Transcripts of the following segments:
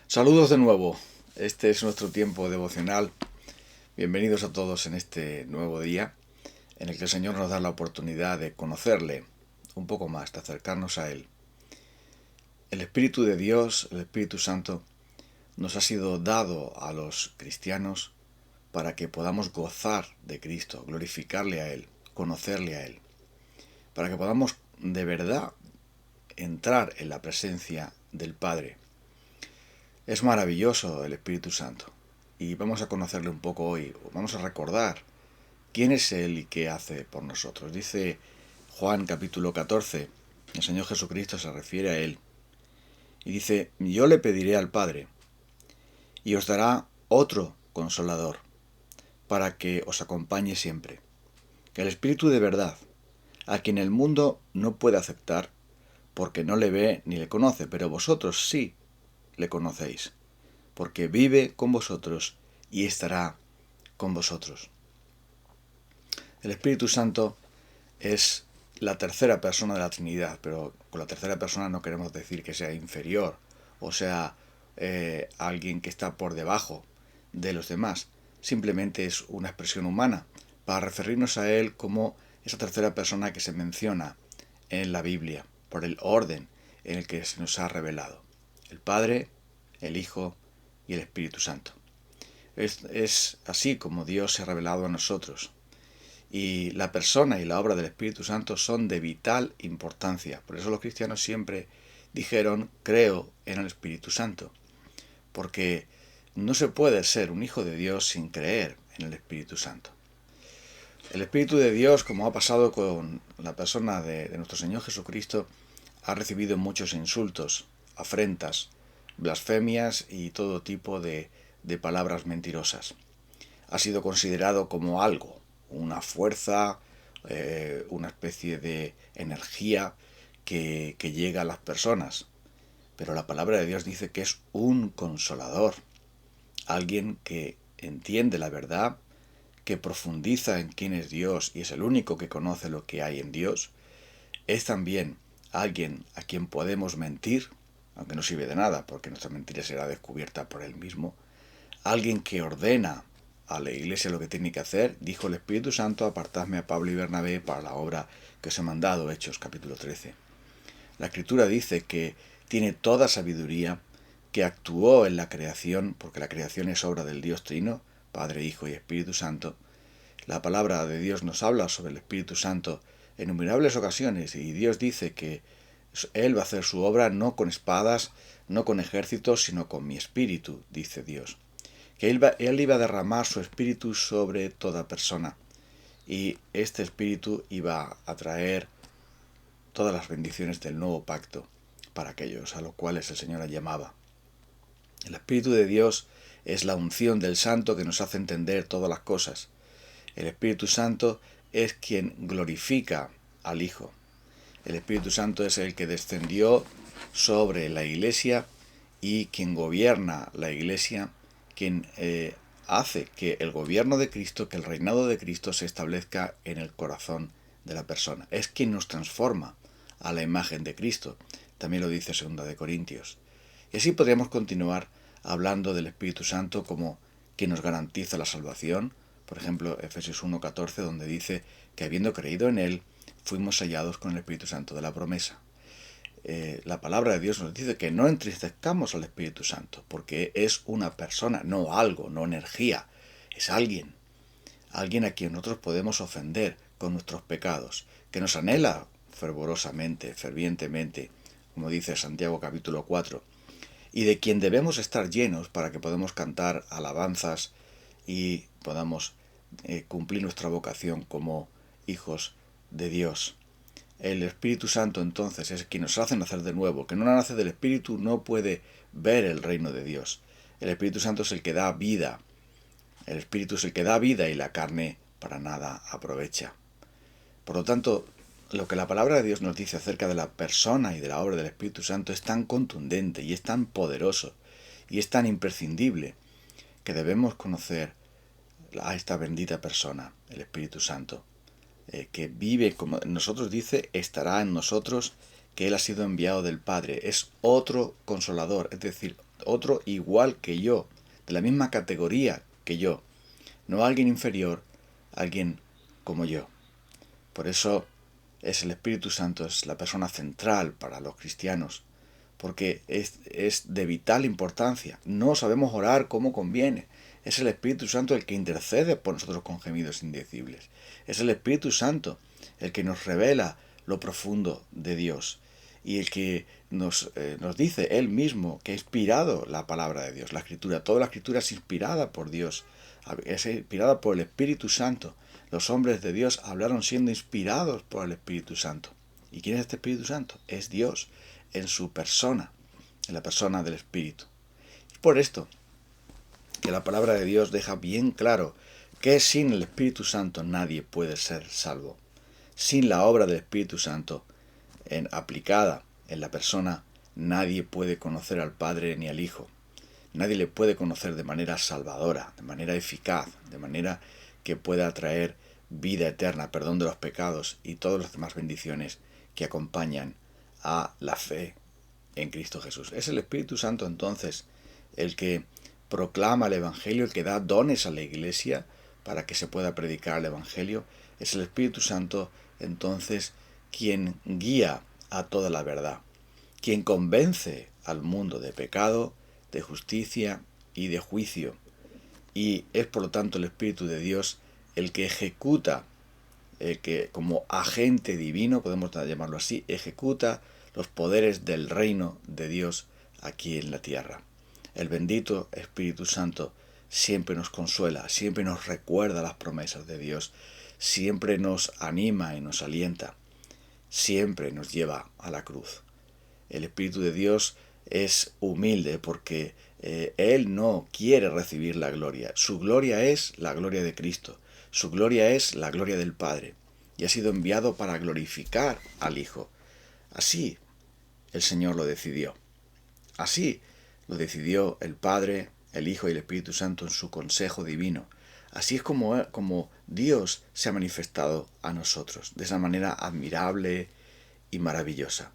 Saludos de nuevo. Este es nuestro tiempo devocional. Bienvenidos a todos en este nuevo día en el que el Señor nos da la oportunidad de conocerle un poco más, de acercarnos a Él. El Espíritu de Dios, el Espíritu Santo, nos ha sido dado a los cristianos para que podamos gozar de Cristo, glorificarle a Él, conocerle a Él, para que podamos de verdad entrar en la presencia del Padre. Es maravilloso el Espíritu Santo y vamos a conocerle un poco hoy. Vamos a recordar quién es Él y qué hace por nosotros. Dice Juan capítulo 14, el Señor Jesucristo se refiere a Él y dice: yo le pediré al Padre y os dará otro consolador para que os acompañe siempre, el Espíritu de verdad, a quien el mundo no puede aceptar porque no le ve ni le conoce, pero vosotros sí le conocéis, porque vive con vosotros y estará con vosotros. El Espíritu Santo es la tercera persona de la Trinidad, pero con la tercera persona no queremos decir que sea inferior o sea alguien que está por debajo de los demás. Simplemente es una expresión humana para referirnos a Él como esa tercera persona que se menciona en la Biblia, por el orden en el que se nos ha revelado: el Padre, el Hijo y el Espíritu Santo. Es así como Dios se ha revelado a nosotros. Y la persona y la obra del Espíritu Santo son de vital importancia. Por eso los cristianos siempre dijeron: creo en el Espíritu Santo. Porque no se puede ser un hijo de Dios sin creer en el Espíritu Santo. El Espíritu de Dios, como ha pasado con la persona de nuestro Señor Jesucristo, ha recibido muchos insultos, afrentas, blasfemias y todo tipo de palabras mentirosas. Ha sido considerado como algo, una fuerza, una especie de energía que llega a las personas. Pero la palabra de Dios dice que es un consolador, alguien que entiende la verdad, que profundiza en quién es Dios y es el único que conoce lo que hay en Dios. Es también alguien a quien podemos mentir, aunque no sirve de nada porque nuestra mentira será descubierta por él mismo. Alguien que ordena a la iglesia lo que tiene que hacer. Dijo el Espíritu Santo: apartadme a Pablo y Bernabé para la obra que os he mandado. Hechos capítulo 13. La Escritura dice que tiene toda sabiduría, que actuó en la creación, porque la creación es obra del Dios Trino, Padre, Hijo y Espíritu Santo. La palabra de Dios nos habla sobre el Espíritu Santo en innumerables ocasiones, y Dios dice que Él va a hacer su obra no con espadas, no con ejércitos, sino con mi espíritu, dice Dios. Que él iba a derramar su espíritu sobre toda persona, y este espíritu iba a traer todas las bendiciones del nuevo pacto para aquellos a los cuales el Señor llamaba. El Espíritu de Dios es la unción del Santo que nos hace entender todas las cosas. El Espíritu Santo es quien glorifica al Hijo. El Espíritu Santo es el que descendió sobre la Iglesia y quien gobierna la Iglesia, quien hace que el gobierno de Cristo, que el reinado de Cristo se establezca en el corazón de la persona. Es quien nos transforma a la imagen de Cristo. También lo dice 2 de Corintios. Y así podríamos continuar hablando del Espíritu Santo como quien nos garantiza la salvación. Por ejemplo, Efesios 1:14, donde dice que habiendo creído en Él, fuimos sellados con el Espíritu Santo de la promesa. La palabra de Dios nos dice que no entristezcamos al Espíritu Santo, porque es una persona, no algo, no energía, es alguien a quien nosotros podemos ofender con nuestros pecados, que nos anhela fervorosamente, fervientemente, como dice Santiago capítulo 4, y de quien debemos estar llenos para que podamos cantar alabanzas y podamos cumplir nuestra vocación como hijos de Dios. El Espíritu Santo entonces es quien nos hace nacer de nuevo. El que no nace del Espíritu no puede ver el reino de Dios. El Espíritu Santo es el que da vida. El Espíritu es el que da vida y la carne para nada aprovecha. Por lo tanto, lo que la palabra de Dios nos dice acerca de la persona y de la obra del Espíritu Santo es tan contundente y es tan poderoso y es tan imprescindible que debemos conocer a esta bendita persona, el Espíritu Santo, que vive como nosotros, dice, estará en nosotros, que Él ha sido enviado del Padre. Es otro consolador, es decir, otro igual que yo, de la misma categoría que yo, no alguien inferior, alguien como yo. Por eso es el Espíritu Santo, es la persona central para los cristianos, porque es de vital importancia. No sabemos orar como conviene. Es el Espíritu Santo el que intercede por nosotros con gemidos indecibles. Es el Espíritu Santo el que nos revela lo profundo de Dios y el que nos dice Él mismo que ha inspirado la palabra de Dios, la Escritura. Toda la Escritura es inspirada por Dios, es inspirada por el Espíritu Santo. Los hombres de Dios hablaron siendo inspirados por el Espíritu Santo. ¿Y quién es este Espíritu Santo? Es Dios en su persona, en la persona del Espíritu. Y por esto, que la palabra de Dios deja bien claro que sin el Espíritu Santo nadie puede ser salvo. Sin la obra del Espíritu Santo aplicada en la persona, nadie puede conocer al Padre ni al Hijo. Nadie le puede conocer de manera salvadora, de manera eficaz, de manera que pueda traer vida eterna, perdón de los pecados y todas las demás bendiciones que acompañan a la fe en Cristo Jesús. Es el Espíritu Santo entonces el que proclama el Evangelio, el que da dones a la Iglesia para que se pueda predicar el Evangelio. Es el Espíritu Santo entonces quien guía a toda la verdad, quien convence al mundo de pecado, de justicia y de juicio. Y es por lo tanto el Espíritu de Dios el que ejecuta, que como agente divino, podemos llamarlo así, ejecuta los poderes del reino de Dios aquí en la tierra. El bendito Espíritu Santo siempre nos consuela, siempre nos recuerda las promesas de Dios, siempre nos anima y nos alienta, siempre nos lleva a la cruz. El Espíritu de Dios es humilde porque Él no quiere recibir la gloria. Su gloria es la gloria de Cristo. Su gloria es la gloria del Padre. Y ha sido enviado para glorificar al Hijo. Así el Señor lo decidió. Así lo decidió el Padre, el Hijo y el Espíritu Santo en su consejo divino. Así es como Dios se ha manifestado a nosotros, de esa manera admirable y maravillosa.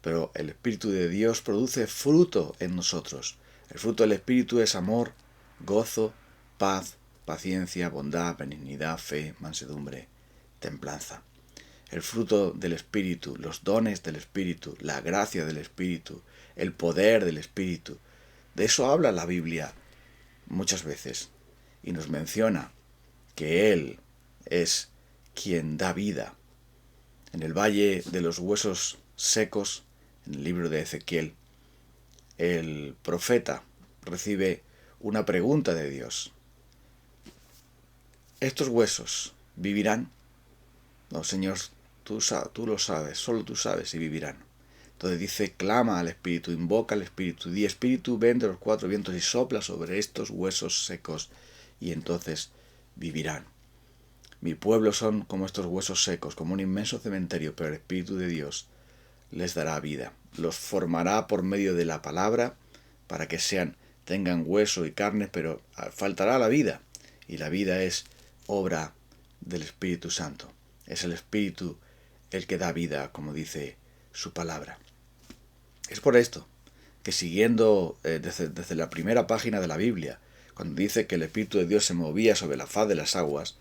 Pero el Espíritu de Dios produce fruto en nosotros. El fruto del Espíritu es amor, gozo, paz, paciencia, bondad, benignidad, fe, mansedumbre, templanza. El fruto del Espíritu, los dones del Espíritu, la gracia del Espíritu, el poder del Espíritu. De eso habla la Biblia muchas veces y nos menciona que Él es quien da vida. En el valle de los huesos secos, en el libro de Ezequiel, el profeta recibe una pregunta de Dios. ¿Estos huesos vivirán? No, Señor, tú lo sabes, solo tú sabes si vivirán. Entonces dice, clama al Espíritu, invoca al Espíritu, di Espíritu, ven de los cuatro vientos y sopla sobre estos huesos secos, y entonces vivirán. Mi pueblo son como estos huesos secos, como un inmenso cementerio, pero el Espíritu de Dios les dará vida. Los formará por medio de la palabra para que tengan hueso y carne, pero faltará la vida. Y la vida es obra del Espíritu Santo. Es el Espíritu el que da vida, como dice su palabra. Es por esto que siguiendo desde la primera página de la Biblia, cuando dice que el Espíritu de Dios se movía sobre la faz de las aguas,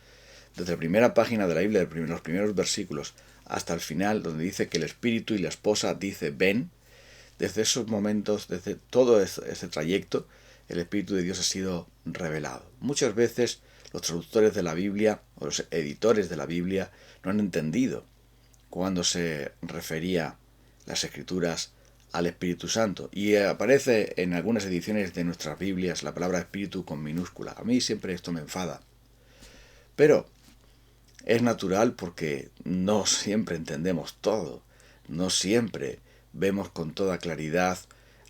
desde la primera página de la Biblia, los primeros versículos, hasta el final, donde dice que el Espíritu y la esposa dice ven, desde esos momentos, desde todo ese trayecto, el Espíritu de Dios ha sido revelado. Muchas veces los traductores de la Biblia o los editores de la Biblia no han entendido cuando se refería las Escrituras al Espíritu Santo. Y aparece en algunas ediciones de nuestras Biblias la palabra Espíritu con minúscula. A mí siempre esto me enfada. Pero es natural porque no siempre entendemos todo. No siempre vemos con toda claridad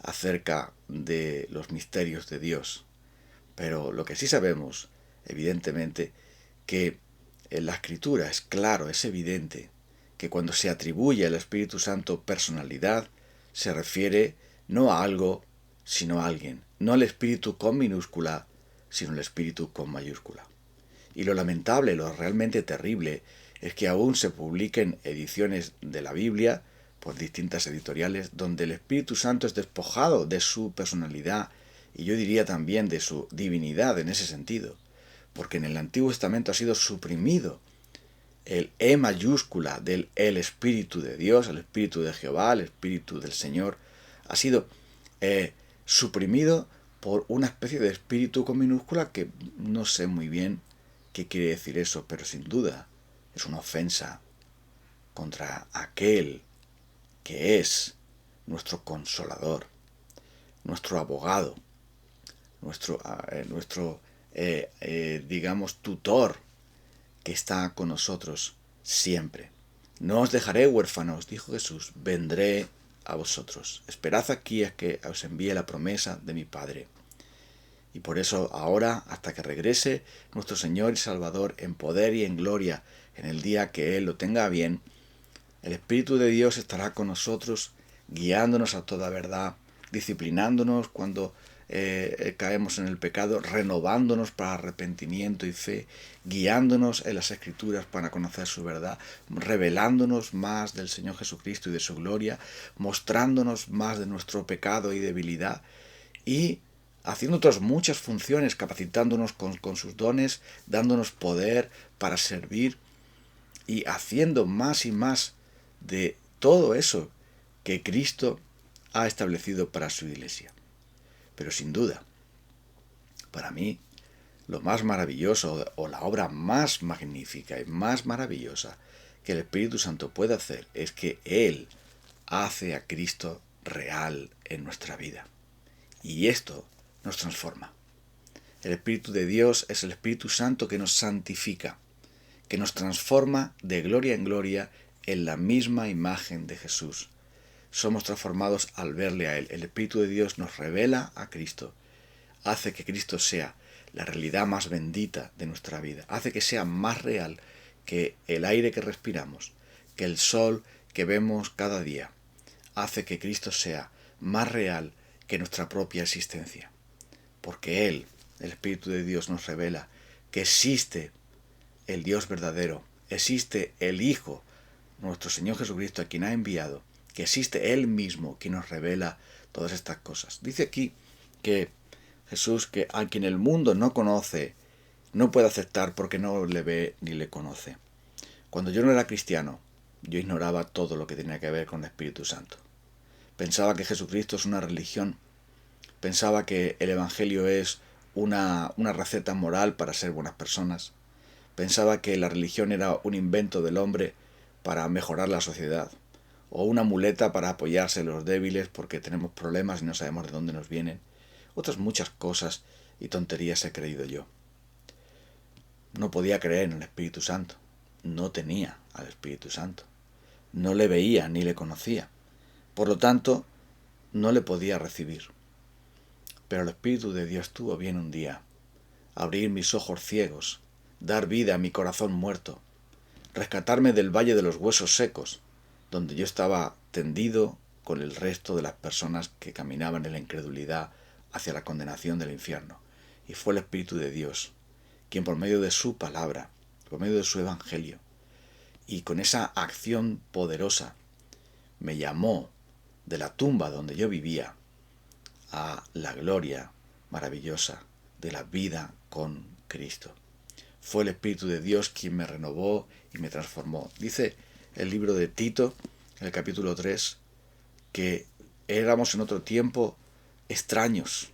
acerca de los misterios de Dios. Pero lo que sí sabemos, evidentemente, que en la Escritura es claro, es evidente, que cuando se atribuye al Espíritu Santo personalidad, se refiere no a algo, sino a alguien. No al Espíritu con minúscula, sino al Espíritu con mayúscula. Y lo lamentable, lo realmente terrible, es que aún se publiquen ediciones de la Biblia por distintas editoriales, donde el Espíritu Santo es despojado de su personalidad y yo diría también de su divinidad en ese sentido, porque en el Antiguo Testamento ha sido suprimido el E mayúscula del el Espíritu de Dios, el Espíritu de Jehová, el Espíritu del Señor, ha sido suprimido por una especie de espíritu con minúscula que no sé muy bien qué quiere decir eso, pero sin duda es una ofensa contra aquel que es nuestro consolador, nuestro abogado, nuestro digamos, tutor, que está con nosotros siempre. No os dejaré huérfanos, dijo Jesús, vendré a vosotros. Esperad aquí a que os envíe la promesa de mi Padre. Y por eso ahora, hasta que regrese nuestro Señor y Salvador en poder y en gloria, en el día que Él lo tenga bien, el Espíritu de Dios estará con nosotros, guiándonos a toda verdad, disciplinándonos cuando caemos en el pecado, renovándonos para arrepentimiento y fe, guiándonos en las Escrituras para conocer su verdad, revelándonos más del Señor Jesucristo y de su gloria, mostrándonos más de nuestro pecado y debilidad y haciendo otras muchas funciones, capacitándonos con sus dones, dándonos poder para servir y haciendo más y más de todo eso que Cristo ha establecido para su iglesia. Pero sin duda, para mí, lo más maravilloso o la obra más magnífica y más maravillosa que el Espíritu Santo puede hacer es que Él hace a Cristo real en nuestra vida. Y esto nos transforma. El Espíritu de Dios es el Espíritu Santo que nos santifica, que nos transforma de gloria en gloria en la misma imagen de Jesús. Somos transformados al verle a Él. El Espíritu de Dios nos revela a Cristo, hace que Cristo sea la realidad más bendita de nuestra vida, hace que sea más real que el aire que respiramos, que el sol que vemos cada día, hace que Cristo sea más real que nuestra propia existencia, porque Él, el Espíritu de Dios, nos revela que existe el Dios verdadero, existe el Hijo, nuestro Señor Jesucristo, a quien ha enviado, que existe Él mismo, quien nos revela todas estas cosas. Dice aquí que Jesús, que a quien el mundo no conoce, no puede aceptar porque no le ve ni le conoce. Cuando yo no era cristiano, yo ignoraba todo lo que tenía que ver con el Espíritu Santo. Pensaba que Jesucristo es una religión, pensaba que el Evangelio es una receta moral para ser buenas personas, pensaba que la religión era un invento del hombre para mejorar la sociedad, o una muleta para apoyarse en los débiles porque tenemos problemas y no sabemos de dónde nos vienen. Otras muchas cosas y tonterías he creído yo. No podía creer en el Espíritu Santo. No tenía al Espíritu Santo. No le veía ni le conocía. Por lo tanto, no le podía recibir. Pero el Espíritu de Dios tuvo bien un día abrir mis ojos ciegos, dar vida a mi corazón muerto, rescatarme del valle de los huesos secos, donde yo estaba tendido con el resto de las personas que caminaban en la incredulidad hacia la condenación del infierno. Y fue el Espíritu de Dios, quien por medio de su palabra, por medio de su evangelio, y con esa acción poderosa, me llamó de la tumba donde yo vivía a la gloria maravillosa de la vida con Cristo. Fue el Espíritu de Dios quien me renovó y me transformó. Dice el libro de Tito, en el capítulo 3, que éramos en otro tiempo extraños,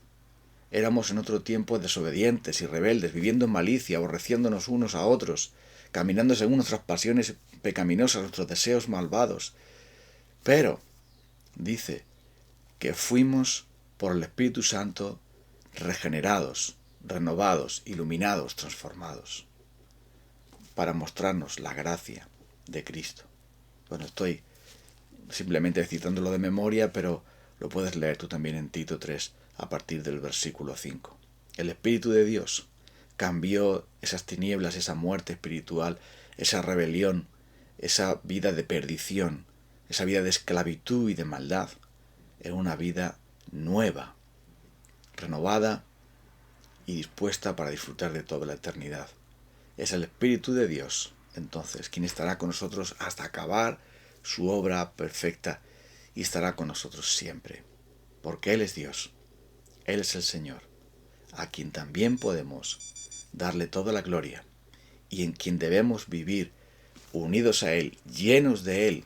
éramos en otro tiempo desobedientes y rebeldes, viviendo en malicia, aborreciéndonos unos a otros, caminando según nuestras pasiones pecaminosas, nuestros deseos malvados. Pero dice que fuimos por el Espíritu Santo regenerados, renovados, iluminados, transformados, para mostrarnos la gracia de Cristo. Bueno, estoy simplemente citándolo de memoria, pero lo puedes leer tú también en Tito 3, a partir del versículo 5. El Espíritu de Dios cambió esas tinieblas, esa muerte espiritual, esa rebelión, esa vida de perdición, esa vida de esclavitud y de maldad, en una vida nueva, renovada y dispuesta para disfrutar de toda la eternidad. Es el Espíritu de Dios, entonces, quien estará con nosotros hasta acabar su obra perfecta y estará con nosotros siempre. Porque Él es Dios, Él es el Señor, a quien también podemos darle toda la gloria y en quien debemos vivir unidos a Él, llenos de Él,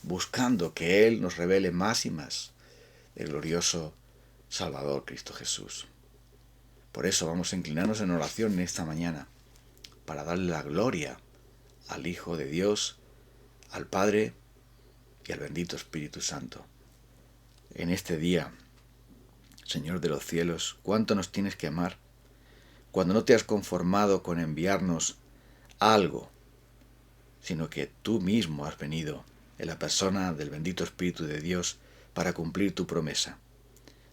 buscando que Él nos revele más y más el glorioso Salvador Cristo Jesús. Por eso vamos a inclinarnos en oración en esta mañana, para darle la gloria al Hijo de Dios, al Padre y al bendito Espíritu Santo. En este día, Señor de los cielos, cuánto nos tienes que amar, cuando no te has conformado con enviarnos algo, sino que tú mismo has venido en la persona del bendito Espíritu de Dios para cumplir tu promesa.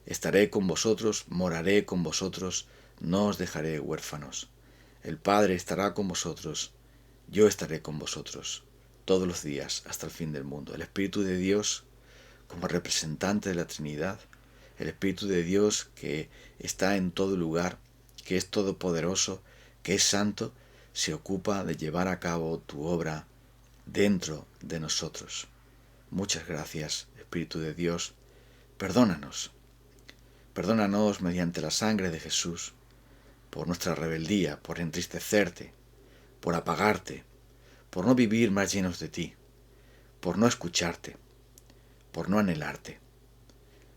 Estaré con vosotros, moraré con vosotros, no os dejaré huérfanos. El Padre estará con vosotros, yo estaré con vosotros, todos los días hasta el fin del mundo. El Espíritu de Dios, como representante de la Trinidad, el Espíritu de Dios que está en todo lugar, que es todopoderoso, que es santo, se ocupa de llevar a cabo tu obra dentro de nosotros. Muchas gracias, Espíritu de Dios. Perdónanos. Perdónanos mediante la sangre de Jesús por nuestra rebeldía, por entristecerte, por apagarte, por no vivir más llenos de ti, por no escucharte, por no anhelarte,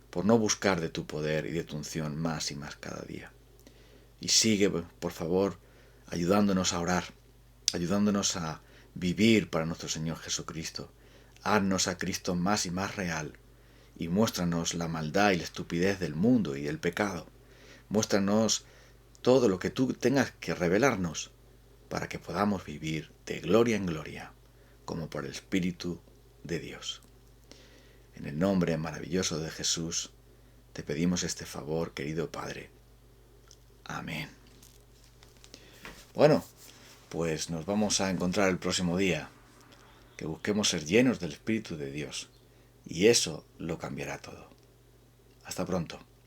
por no buscar de tu poder y de tu unción más y más cada día. Y sigue, por favor, ayudándonos a orar, ayudándonos a vivir para nuestro Señor Jesucristo. Haznos a Cristo más y más real y muéstranos la maldad y la estupidez del mundo y del pecado. Muéstranos todo lo que tú tengas que revelarnos para que podamos vivir de gloria en gloria, como por el Espíritu de Dios. En el nombre maravilloso de Jesús, te pedimos este favor, querido Padre. Amén. Bueno, pues nos vamos a encontrar el próximo día. Que busquemos ser llenos del Espíritu de Dios. Y eso lo cambiará todo. Hasta pronto.